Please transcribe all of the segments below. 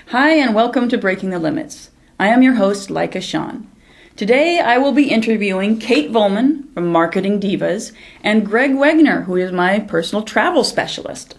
Hi, and welcome to Breaking the Limits. I am your host, Leica Shawn. Today, I will be interviewing Kate Voleman from Marketing Divas and Greg Wegner, who is my personal travel specialist.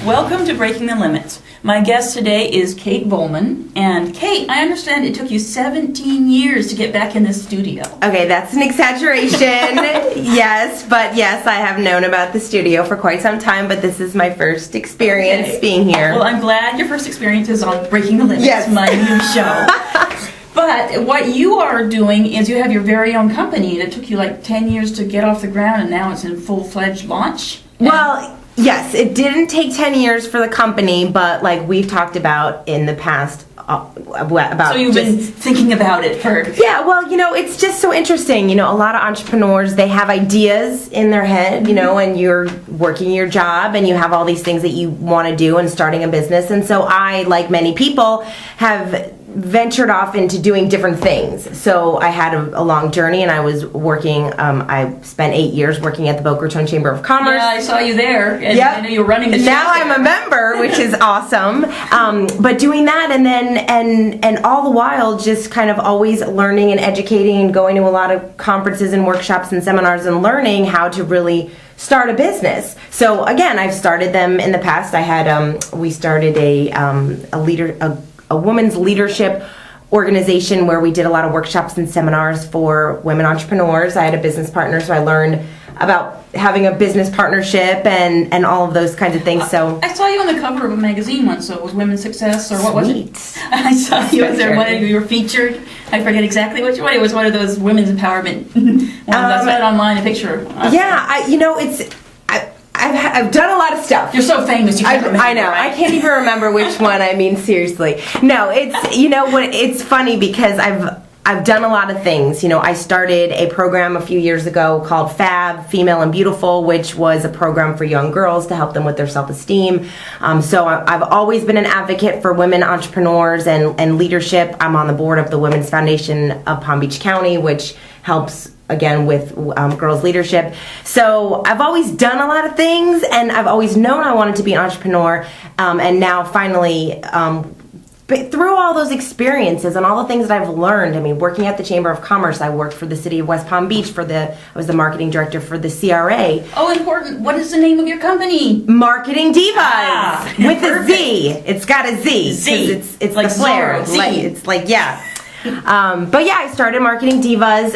Welcome to Breaking the Limits. My guest today is Kate Voleman. And Kate, I understand it took you 17 years to get back in this studio. Okay, that's an exaggeration. Yes, I have known about the studio for quite some time, but this is my first experience being here. Well, I'm glad your first experience is on Breaking the Limits, yes. My new show. But what you are doing is you have your very own company that took you like 10 years to get off the ground, and now it's in full-fledged launch. Well, yes, it didn't take 10 years for the company, but like we've talked about in the past about. So you've been thinking about it for. Yeah, well, it's just so interesting. A lot of entrepreneurs, they have ideas in their head, and you're working your job and you have all these things that you want to do and starting a business. And so I, like many people, have ventured off into doing different things. So I had a long journey, and I was working, I spent 8 years working at the Boca Raton Chamber of Commerce. Yeah, I saw you there, and yep. I know you were running the show. Now I'm a member, which is awesome. But doing that, and then and all the while just kind of always learning and educating and going to a lot of conferences and workshops and seminars and learning how to really start a business. So again, I've started them in the past. I had we started a women's leadership organization where we did a lot of workshops and seminars for women entrepreneurs. I had a business partner, so I learned about having a business partnership and all of those kinds of things. So I saw you on the cover of a magazine once, so it was Women's Success, or what was it? I saw you That's there. You were featured. I forget exactly which one. It was one of those women's empowerment ones. I saw it online, a picture. Yeah, I've done a lot of stuff. You're so famous, you can't remember. I know. Right? I can't even remember which one. I mean, seriously. No, it's funny because I've done a lot of things. I started a program a few years ago called FAB, Female and Beautiful, which was a program for young girls to help them with their self-esteem. So I've always been an advocate for women entrepreneurs and leadership. I'm on the board of the Women's Foundation of Palm Beach County, which helps again with girls leadership. So I've always done a lot of things, and I've always known I wanted to be an entrepreneur, and now finally through all those experiences and all the things that I've learned, working at the Chamber of Commerce, I worked for the city of West Palm Beach I was the marketing director for the CRA. Oh, important. What is the name of your company? Marketing Divas. With a Z. It's got a Z. Z. It's like the flair. Z. It's like, yeah. But yeah, I started Marketing Divas.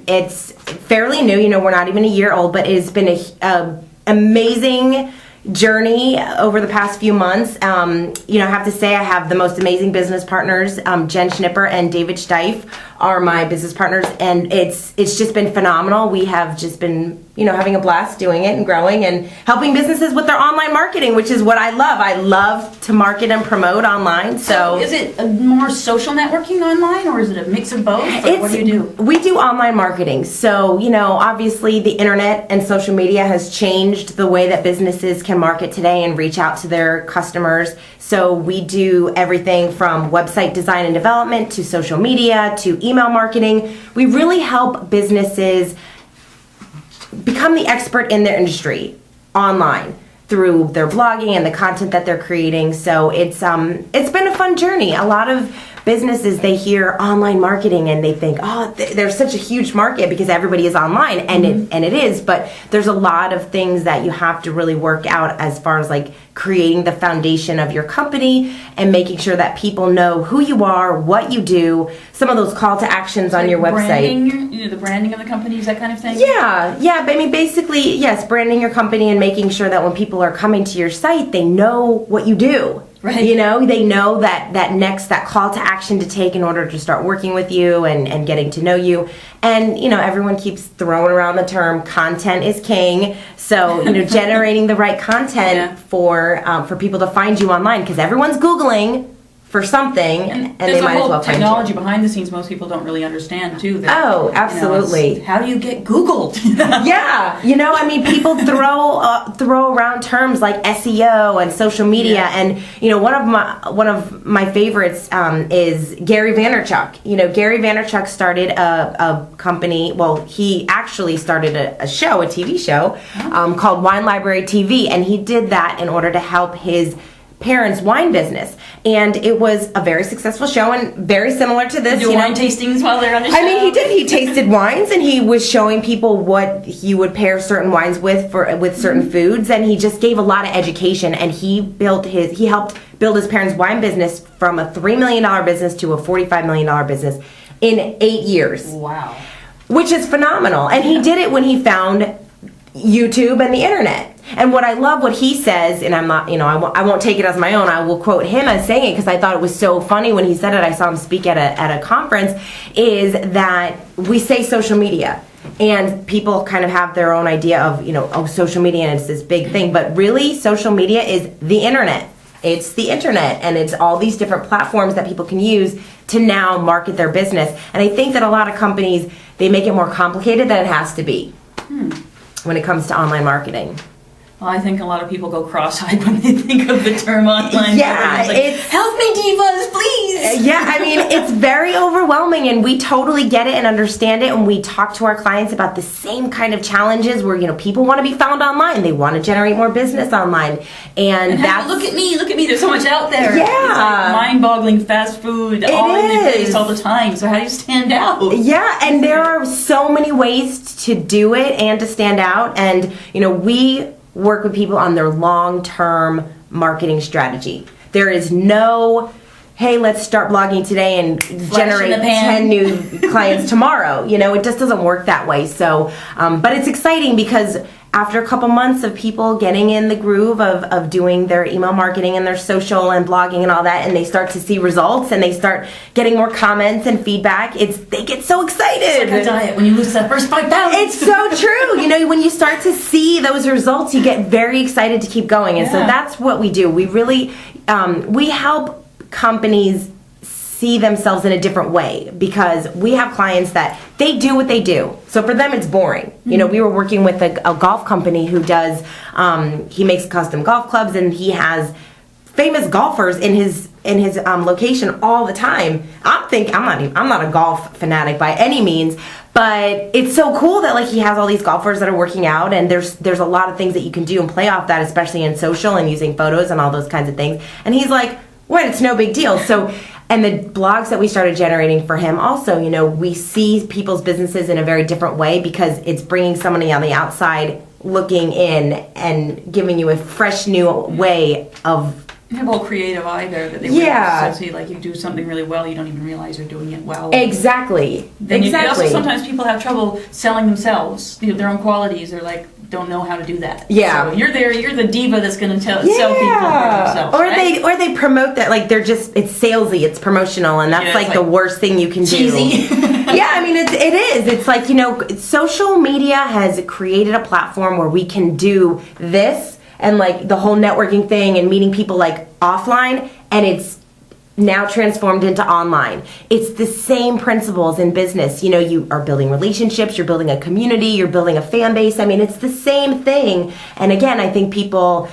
It's fairly new, we're not even a year old, but it's been a amazing journey over the past few months. I have to say I have the most amazing business partners. Jen Schnipper and David Steif are my business partners, and it's just been phenomenal. We have just been having a blast doing it and growing and helping businesses with their online marketing, which is what I love. I love to market and promote online. So is it more social networking online, or is it a mix of both? What do you do? We do online marketing. So, obviously the internet and social media has changed the way that businesses can market today and reach out to their customers. So we do everything from website design and development to social media to email marketing. We really help businesses become the expert in their industry online through their blogging and the content that they're creating. So it's been a fun journey. A lot of businesses, they hear online marketing and they think, oh, there's such a huge market because everybody is online, and it is, but there's a lot of things that you have to really work out as far as like creating the foundation of your company and making sure that people know who you are, what you do, some of those call to actions on your website. The branding of the companies, that kind of thing? Yeah, but basically, yes, branding your company and making sure that when people are coming to your site, they know what you do. Right. You know, they know that call to action to take in order to start working with you and getting to know you. And, you know, everyone keeps throwing around the term content is king. So, you know, generating the right content for people to find you online, because everyone's Googling for something, and they might as well find you. There's a whole technology behind the scenes most people don't really understand, too. That, absolutely. You know, how do you get Googled? Yeah, you know, I mean, people throw around terms like SEO and social media, and you know, one of my favorites is Gary Vaynerchuk. You know, Gary Vaynerchuk started a company. Well, he actually started a TV show called Wine Library TV, and he did that in order to help his parents' wine business, and it was a very successful show and very similar to this. Do wine tastings while they're on the show? I mean, he did. He tasted wines, and he was showing people what he would pair certain wines with certain foods, and he just gave a lot of education. And he helped build his parents' wine business from a $3 million business to a $45 million business in 8 years. Wow, which is phenomenal. And he did it when he found YouTube and the internet. And what I love what he says, and I'm not, you know, I won't take it as my own. I will quote him as saying it because I thought it was so funny when he said it. I saw him speak at a conference. Is that we say social media, and people kind of have their own idea of, you know, social media, and it's this big thing. But really, social media is the internet. It's the internet, and it's all these different platforms that people can use to now market their business. And I think that a lot of companies, they make it more complicated than it has to be when it comes to online marketing. Well, I think a lot of people go cross-eyed when they think of the term online. Yeah, it's help me, divas, please. Yeah, I mean, it's very overwhelming, and we totally get it and understand it. And we talk to our clients about the same kind of challenges where, you know, people want to be found online, they want to generate more business online, and that's look at me. There's so much out there. Yeah, it's like mind-boggling fast food all in your face all the time. So how do you stand out? Yeah, and there are so many ways to do it and to stand out, and you know, we work with people on their long-term marketing strategy. There is no, hey, let's start blogging today and generate 10 new clients tomorrow. You know, it just doesn't work that way. So, but it's exciting because after a couple months of people getting in the groove of doing their email marketing and their social and blogging and all that, and they start to see results and they start getting more comments and feedback, they get so excited. It's like a diet when you lose that first 5 pounds. It's so true. You know, when you start to see those results, you get very excited to keep going. And so that's what we do. We really, we help companies see themselves in a different way, because we have clients that they do what they do. So for them, it's boring. You know, we were working with a golf company who does, he makes custom golf clubs, and he has famous golfers in his location all the time. I'm not a golf fanatic by any means, but it's so cool that like he has all these golfers that are working out, and there's a lot of things that you can do and play off that, especially in social and using photos and all those kinds of things. And he's like, what? It's no big deal. So. And the blogs that we started generating for him also, you know, we see people's businesses in a very different way because it's bringing somebody on the outside looking in and giving you a fresh new way of... You have a whole creative eye there that they wouldn't see. Like, you do something really well, you don't even realize you're doing it well. Exactly. Also, sometimes people have trouble selling themselves, you know, their own qualities. They're like, don't know how to do that. Yeah. So you're the diva that's going to sell people for themselves. Or they promote that, like they're just, it's salesy, it's promotional, and that's like the worst thing you can cheesy. do. Yeah, I mean, it is. It's like, you know, social media has created a platform where we can do this and like the whole networking thing and meeting people like offline, and it's now transformed into online. It's the same principles in business. You know, you are building relationships, you're building a community, you're building a fan base. I mean, it's the same thing. And again, I think people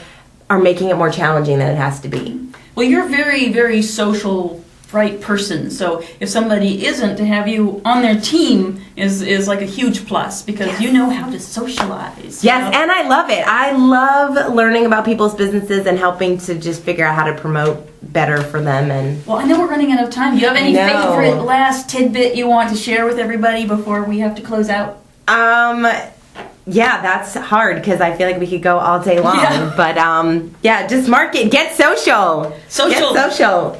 are making it more challenging than it has to be. Well, you're a very, very social, bright person. So if somebody isn't, to have you on their team is like a huge plus, because you know how to socialize. Yes, and I love it. I love learning about people's businesses and helping to just figure out how to promote better for them. And well, I know we're running out of time. Do you have any favorite last tidbit you want to share with everybody before we have to close out? Yeah, that's hard because I feel like we could go all day long. Yeah. But just market, get social. Get social.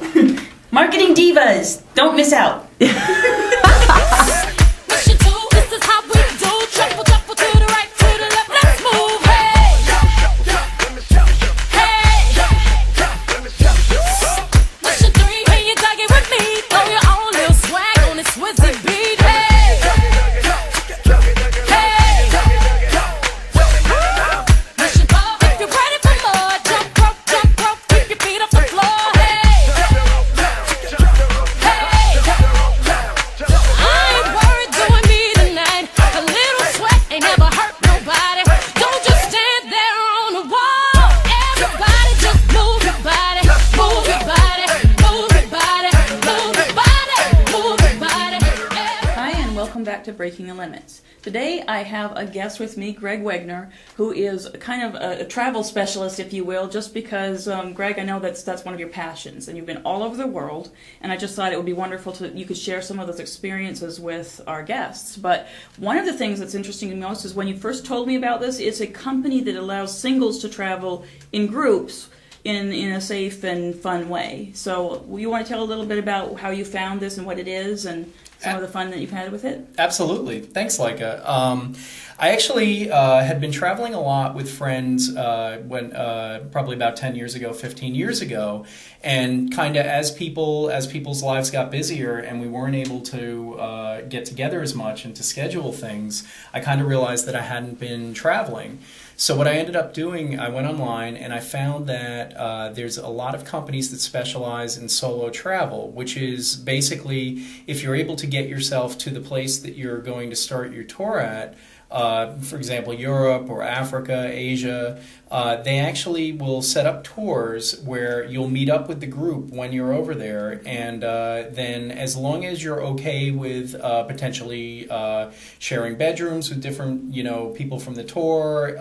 Marketing divas, don't miss out. back to Breaking the Limits. Today I have a guest with me, Greg Wegner, who is kind of a travel specialist, if you will, just because, Greg, I know that's one of your passions, and you've been all over the world, and I just thought it would be wonderful you could share some of those experiences with our guests. But one of the things that's interesting to me most is when you first told me about this, it's a company that allows singles to travel in groups in a safe and fun way. So you want to tell a little bit about how you found this and what it is and some of the fun that you've had with it? Absolutely. Thanks, Leica. I actually had been traveling a lot with friends when probably about 10 years ago, 15 years ago, and kind of as people's lives got busier and we weren't able to get together as much and to schedule things, I kind of realized that I hadn't been traveling. So what I ended up doing, I went online and I found that there's a lot of companies that specialize in solo travel, which is basically if you're able to get yourself to the place that you're going to start your tour at, for example, Europe or Africa, Asia, they actually will set up tours where you'll meet up with the group when you're over there, and then as long as you're okay with potentially sharing bedrooms with different, people from the tour,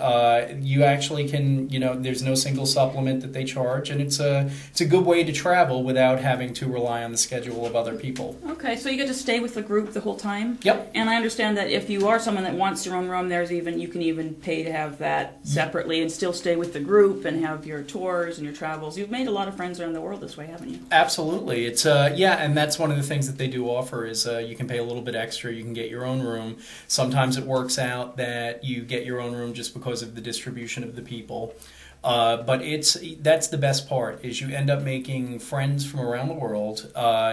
you actually can, there's no single supplement that they charge, and it's a good way to travel without having to rely on the schedule of other people. Okay, so you get to stay with the group the whole time? Yep. And I understand that if you are someone that wants your own room, you can even pay to have that separately and still stay with the group and have your tours and your travels. You've made a lot of friends around the world this way, haven't you? Absolutely. It's and that's one of the things that they do offer is you can pay a little bit extra. You can get your own room. Sometimes it works out that you get your own room just because of the distribution of the people. But that's the best part is you end up making friends from around the world.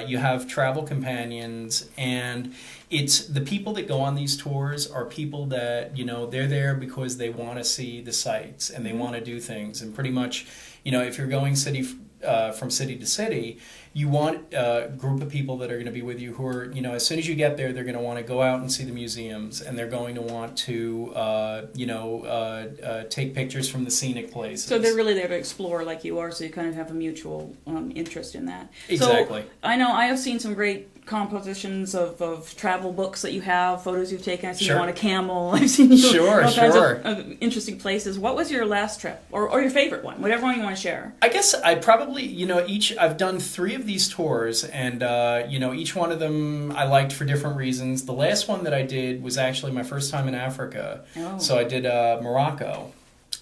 You have travel companions, and it's the people that go on these tours are people that, they're there because they want to see the sights and they want to do things. And pretty much, if you're going from city to city, you want a group of people that are going to be with you who are, as soon as you get there, they're going to want to go out and see the museums, and they're going to want to, take pictures from the scenic places. So they're really there to explore like you are, so you kind of have a mutual interest in that. Exactly. So I know I have seen some great compositions of travel books that you have, photos you've taken. I've seen you on a camel. I've seen you all kinds of interesting places. What was your last trip, or your favorite one? Whatever one you want to share. I guess I probably, I've done 3 of these tours, and each one of them I liked for different reasons. The last one that I did was actually my first time in Africa. Oh. So I did Morocco.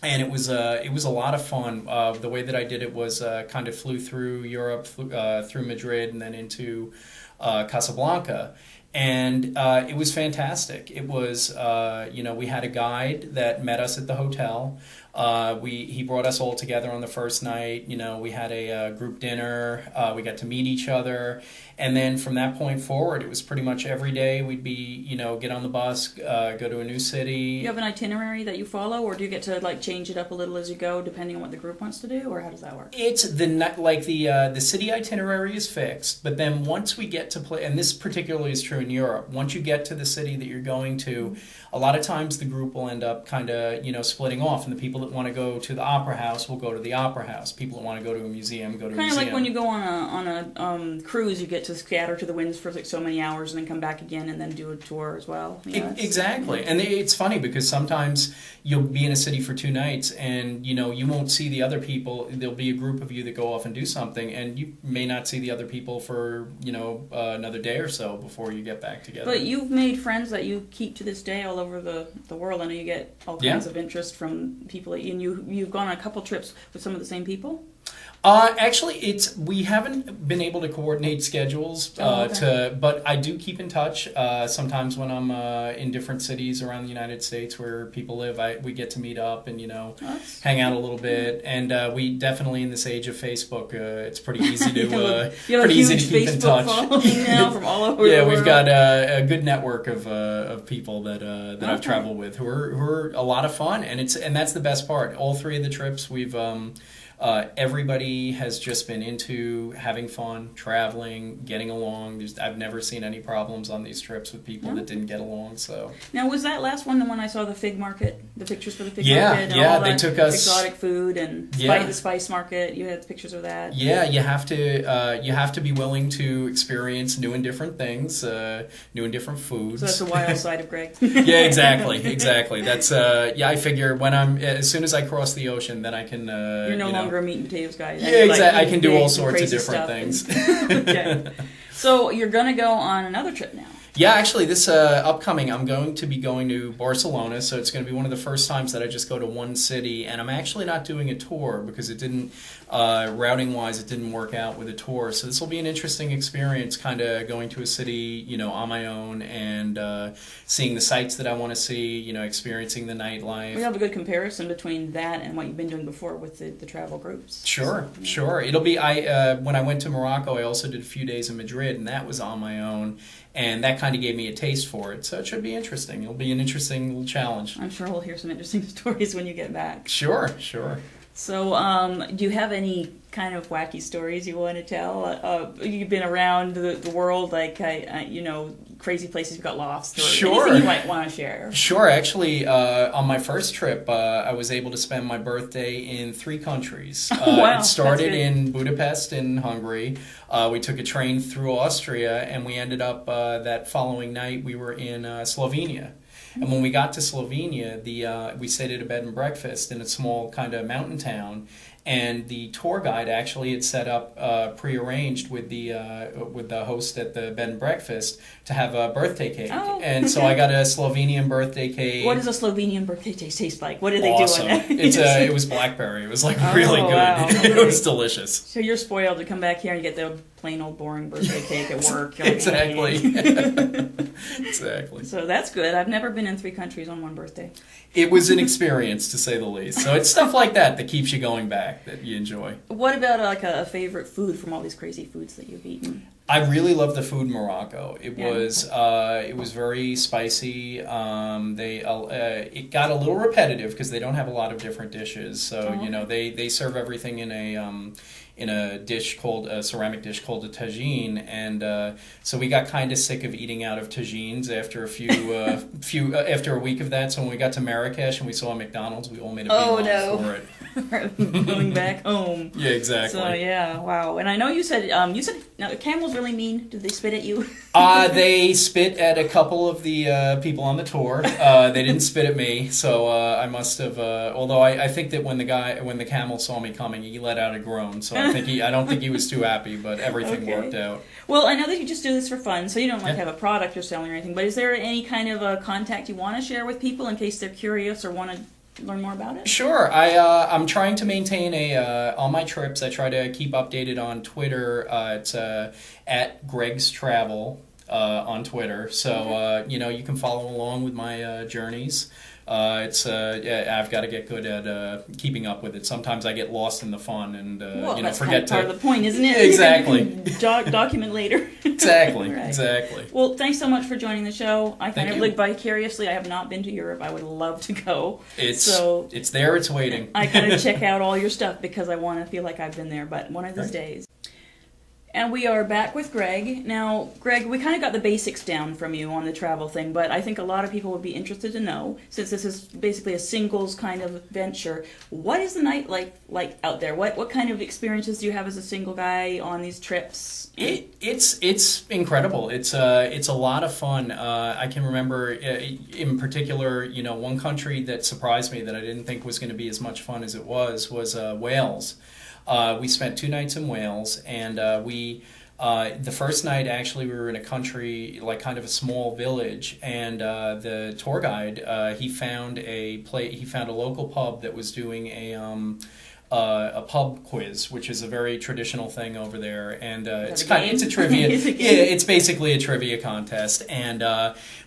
And it was a lot of fun. The way that I did it was kind of flew through Europe, through Madrid, and then into Casablanca. And it was fantastic. It was, we had a guide that met us at the hotel. He brought us all together on the first night. We had a group dinner. We got to meet each other. And then from that point forward, it was pretty much every day we'd be, get on the bus, go to a new city. You have an itinerary that you follow, or do you get to change it up a little as you go, depending on what the group wants to do, or how does that work? It's the city itinerary is fixed, but then once we get to play, and this particularly is true in Europe, once you get to the city that you're going to, a lot of times the group will end up kind of, splitting off, and the people that want to go to the opera house will go to the opera house. People that want to go to a museum go to a museum. Kind of like when you go on a cruise, you get to scatter to the winds for so many hours and then come back again and then do a tour as well. Yeah, exactly. And it's funny because sometimes you'll be in a city for 2 nights and, you won't see the other people. There'll be a group of you that go off and do something, and you may not see the other people for, another day or so before you get back together. But you've made friends that you keep to this day all over the world. I know you get all kinds of interest from people, and you've gone on a couple trips with some of the same people? Actually, we haven't been able to coordinate schedules, but I do keep in touch. Sometimes when I'm in different cities around the United States where people live, we get to meet up and hang out a little bit. And we definitely, in this age of Facebook, it's pretty easy to keep in touch. Now from all over. Yeah, we've got a good network of people that I've traveled with who are a lot of fun, and that's the best part. All 3 of the trips we've Everybody has just been into having fun, traveling, getting along. I've never seen any problems on these trips with people that didn't get along. So now, was that last one the one I saw the fig market, the pictures for the fig yeah, market? And yeah, all they that took us exotic food and the spice market. You had pictures of that. Yeah, you have to be willing to experience new and different things, new and different foods. So that's the wild side of Greg. Yeah, exactly. That's I figure when as soon as I cross the ocean, then I can. You're no longer a meat and potatoes guy. Yeah, exactly. I can do all and sorts of crazy different stuff things. Okay. So you're gonna go on another trip now. Yeah, actually, this upcoming, I'm going to be going to Barcelona, so it's going to be one of the first times that I just go to one city, and I'm actually not doing a tour because it didn't, routing-wise, it didn't work out with a tour. So this will be an interesting experience, kind of going to a city, on my own and seeing the sights that I want to see, experiencing the nightlife. We have a good comparison between that and what you've been doing before with the travel groups. Sure. It'll be, when I went to Morocco, I also did a few days in Madrid, and that was on my own. And that kind of gave me a taste for it. So it should be interesting. It'll be an interesting little challenge. I'm sure we'll hear some interesting stories when you get back. Sure. So do you have any kind of wacky stories you want to tell? You've been around the world, like, crazy places you got lost, or anything you might want to share. Sure. Actually, on my first trip, I was able to spend my birthday in 3 countries. Wow, it started in Budapest in Hungary. We took a train through Austria, and we ended up that following night we were in Slovenia. And when we got to Slovenia, we stayed at a bed and breakfast in a small kind of mountain town, and the tour guide actually had set up prearranged with the host at the bed and breakfast to have a birthday cake. Oh. And so I got a Slovenian birthday cake. What does a Slovenian birthday cake taste like? What do they awesome. do in it? it? It was blackberry. It was really good. Wow. It was delicious. So you're spoiled to come back here and get the plain old boring birthday cake at work. You're like, Exactly. "Hey." Exactly. So that's good. I've never been in 3 countries on one birthday. It was an experience, to say the least. So it's stuff like that keeps you going back, that you enjoy. What about like a favorite food from all these crazy foods that you've eaten? I really love the food in Morocco. It was very spicy. It got a little repetitive because they don't have a lot of different dishes. So they serve everything in a dish called a ceramic dish called a tagine, and so we got kind of sick of eating out of tagines after after a week of that. So when we got to Marrakesh and we saw a McDonald's, we all made a beeline for it. Going back home. Yeah, exactly. So yeah, wow. And I know you said now camels really mean. Did they spit at you? They spit at a couple of the people on the tour. They didn't spit at me, so I must have. Although I think that when the camel saw me coming, he let out a groan. So I don't think he was too happy, but everything worked out. Well, I know that you just do this for fun, so you don't have a product you're selling or anything. But is there any kind of a contact you want to share with people in case they're curious or want to learn more about it? Sure. I'm trying to maintain on my trips. I try to keep updated on Twitter. It's at Greg's Travel on Twitter. So you can follow along with my journeys. I've got to get good at keeping up with it. Sometimes I get lost in the fun and that's forget part of the point, isn't it? Exactly. Document later. Exactly. Right. Exactly. Well, thanks so much for joining the show. I kind Thank of you. live vicariously. I have not been to Europe. I would love to go. It's there. It's waiting. I gotta check out all your stuff because I want to feel like I've been there. But one of these days. And we are back with Greg. Now, Greg, we kind of got the basics down from you on the travel thing, but I think a lot of people would be interested to know, since this is basically a singles kind of venture, what is the night like out there? What kind of experiences do you have as a single guy on these trips? It's incredible. It's a lot of fun. I can remember in particular, one country that surprised me that I didn't think was going to be as much fun as it was Wales. We spent 2 nights in Wales, and the first night actually we were in a country, like kind of a small village, and the tour guide he found a local pub that was doing a pub quiz, which is a very traditional thing over there, and it's a trivia. It's basically a trivia contest, and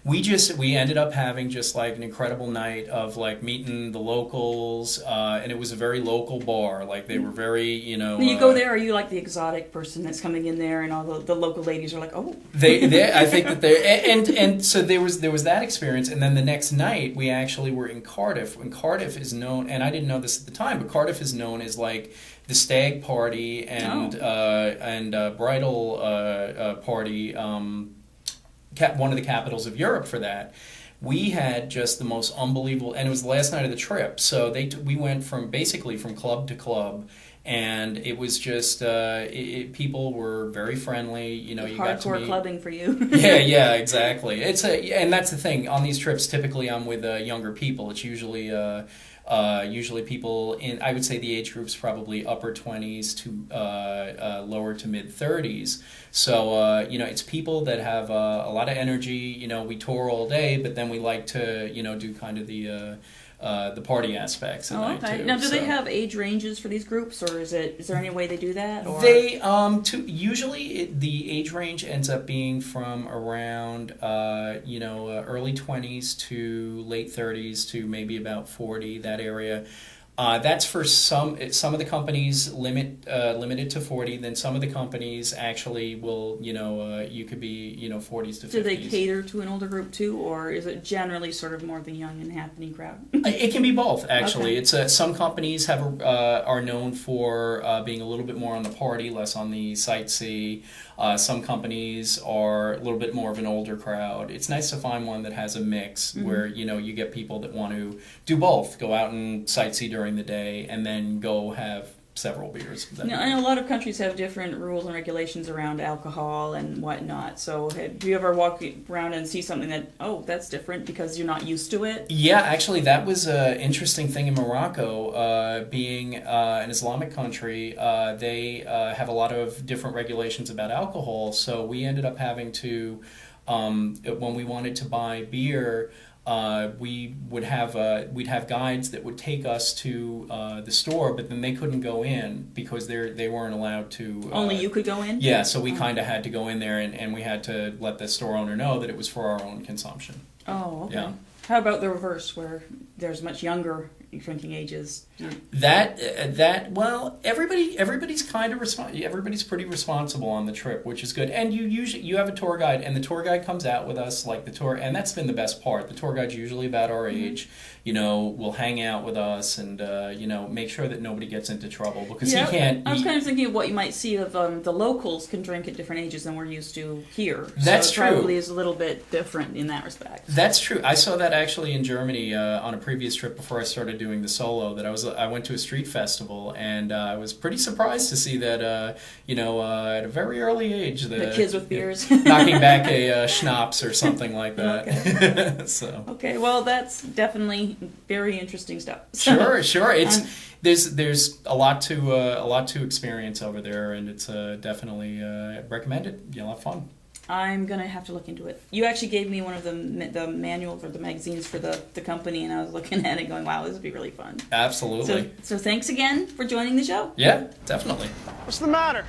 we ended up having just like an incredible night of like meeting the locals, and it was a very local bar. Like they were very, When you go there, are you like the exotic person that's coming in there, and all the local ladies are like, oh, I think that and so there was that experience, and then the next night we actually were in Cardiff, and Cardiff is known, and I didn't know this at the time, but Cardiff is known known as like the stag party and bridal party, one of the capitals of Europe for that. We had just the most unbelievable, and it was the last night of the trip. So we went from club to club, and it was just people were very friendly. You know, you got to meet. Hardcore clubbing for you. yeah, exactly. And that's the thing on these trips. Typically, I'm with younger people. It's usually people in, I would say the age group's probably upper 20s to lower to mid 30s. So, it's people that have a lot of energy. We tour all day, but then we like to, do kind of the party aspects at night too. Now, do they have age ranges for these groups, or is there any way they do that? Or? They usually the age range ends up being from around early 20s to late 30s to maybe about 40, that area. That's for some of the companies limited to 40. Then some of the companies actually will, you could be, 40s to 50s. Do they cater to an older group too, or is it generally sort of more the young and happening crowd? It can be both, actually. Okay. It's some companies are known for being a little bit more on the party, less on the sightsee. Some companies are a little bit more of an older crowd. It's nice to find one that has a mix where, you get people that want to do both, go out and sightsee during the day and then go have several beers. Now, I know a lot of countries have different rules and regulations around alcohol and whatnot. So do you ever walk around and see something that's different because you're not used to it? Yeah, actually, that was an interesting thing in Morocco. Being an Islamic country, they have a lot of different regulations about alcohol. So we ended up having to, when we wanted to buy beer, we'd have guides that would take us to the store, but then they couldn't go in because they weren't allowed to. Only you could go in? Yeah, so we kind of had to go in there, and we had to let the store owner know that it was for our own consumption. Oh, okay. Yeah. How about the reverse, where there's much younger drinking ages? Well, everybody's kind of everybody's pretty responsible on the trip, which is good. And you have a tour guide, and the tour guide comes out with us, like the tour, and that's been the best part. The tour guide's usually about our age. Will hang out with us and make sure that nobody gets into trouble because he can't. I was kind of thinking of what you might see of the locals can drink at different ages than we're used to here. That's so true. It probably is a little bit different in that respect. That's true. I saw that actually in Germany on a previous trip before I started doing the solo. That I went to a street festival and I was pretty surprised to see that at a very early age the kids with beers knocking back a schnapps or something like that. Okay. So okay, well that's definitely very interesting stuff. Sure. It's there's a lot to experience over there, and it's definitely recommended. You'll have fun. I'm gonna have to look into it. You actually gave me one of the manuals or the magazines for the company, and I was looking at it, going, "Wow, this would be really fun." Absolutely. So thanks again for joining the show. Yeah, definitely. What's the matter?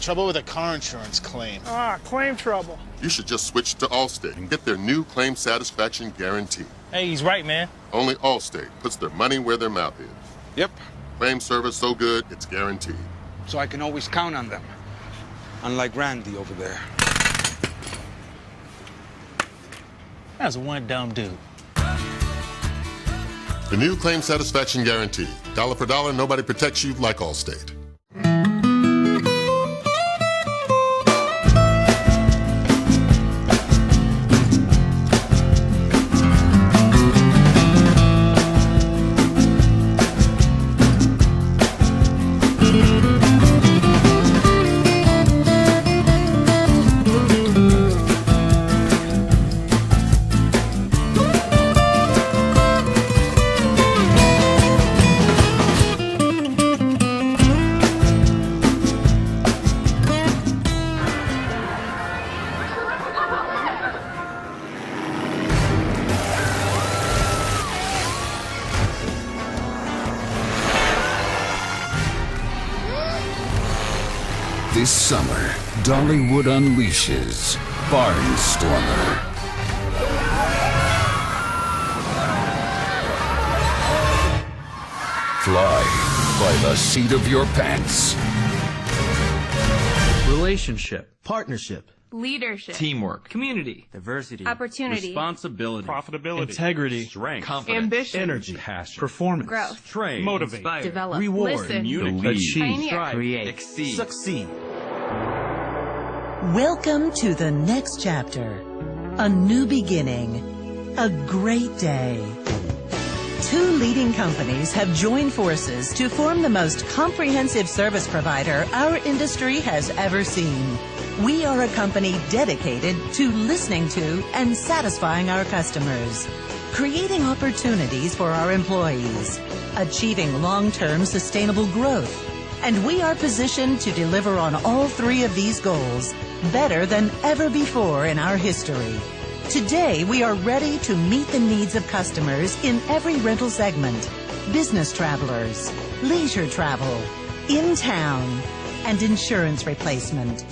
Trouble with a car insurance claim. Claim trouble. You should just switch to Allstate and get their new claim satisfaction guarantee. Hey, he's right, man. Only Allstate puts their money where their mouth is. Yep, Claim service so good, it's guaranteed. so I can always count on them. Unlike Randy over there. That's one dumb dude. The new claim satisfaction guarantee. Dollar per dollar, nobody protects you like Allstate. This summer, Dollywood unleashes Barnstormer. Fly by the seat of your pants. Relationship, partnership, leadership, teamwork, community, diversity, opportunity, responsibility, profitability, integrity, strength, confidence, ambition, energy, passion, performance, growth, train, motivate, inspire, develop, reward, listen, communicate, achieve, pioneer, strive, create, exceed, succeed. Welcome to the next chapter. A new beginning. A great day. Two leading companies have joined forces to form the most comprehensive service provider our industry has ever seen. We are a company dedicated to listening to and satisfying our customers, creating opportunities for our employees, achieving long-term sustainable growth, and we are positioned to deliver on all three of these goals better than ever before in our history. Today, we are ready to meet the needs of customers in every rental segment: business travelers, leisure travel, in town, and insurance replacement.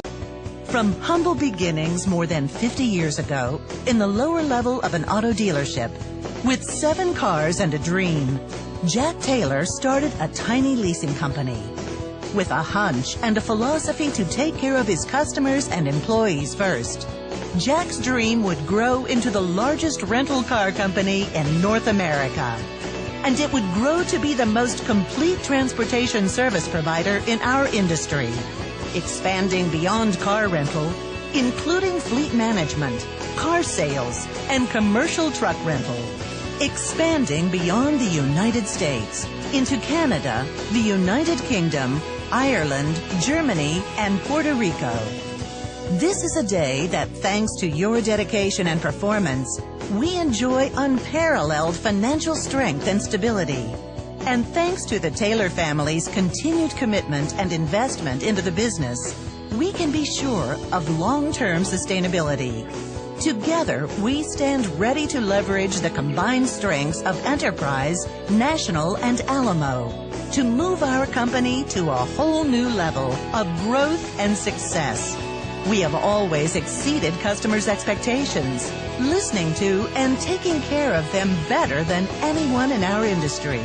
From humble beginnings more than 50 years ago, in the lower level of an auto dealership, with 7 cars and a dream, Jack Taylor started a tiny leasing company. With a hunch and a philosophy to take care of his customers and employees first, Jack's dream would grow into the largest rental car company in North America. And it would grow to be the most complete transportation service provider in our industry, expanding beyond car rental, including fleet management, car sales, and commercial truck rental, expanding beyond the United States into Canada, the United Kingdom, Ireland, Germany, and Puerto Rico. This is a day that, thanks to your dedication and performance, we enjoy unparalleled financial strength and stability. And thanks to the Taylor family's continued commitment and investment into the business, we can be sure of long-term sustainability. Together, we stand ready to leverage the combined strengths of Enterprise, National, and Alamo to move our company to a whole new level of growth and success. We have always exceeded customers' expectations, listening to and taking care of them better than anyone in our industry.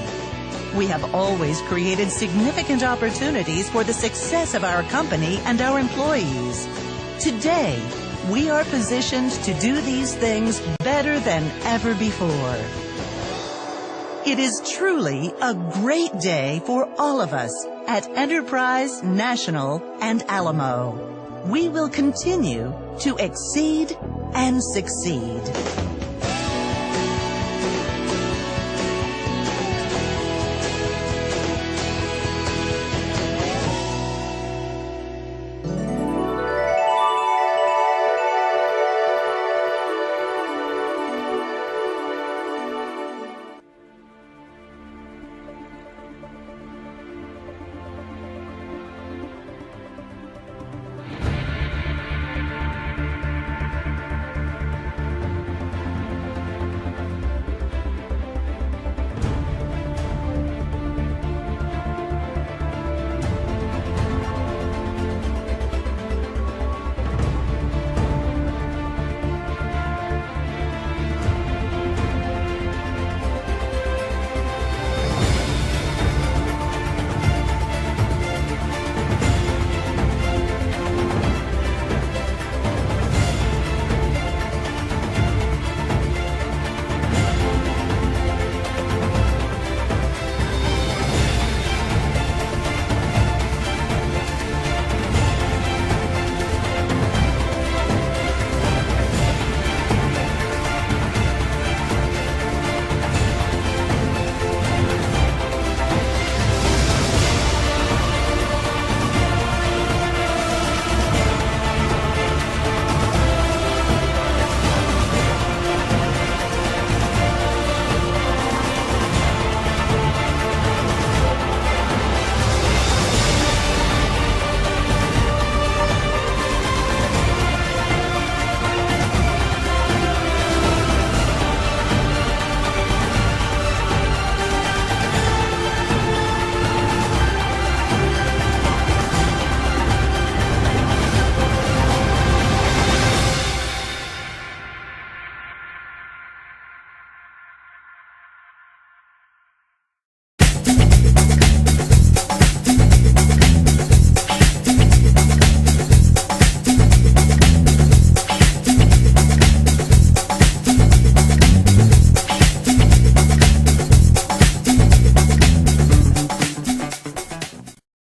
We have always created significant opportunities for the success of our company and our employees. Today, we are positioned to do these things better than ever before. It is truly a great day for all of us at Enterprise, National, and Alamo. We will continue to exceed and succeed.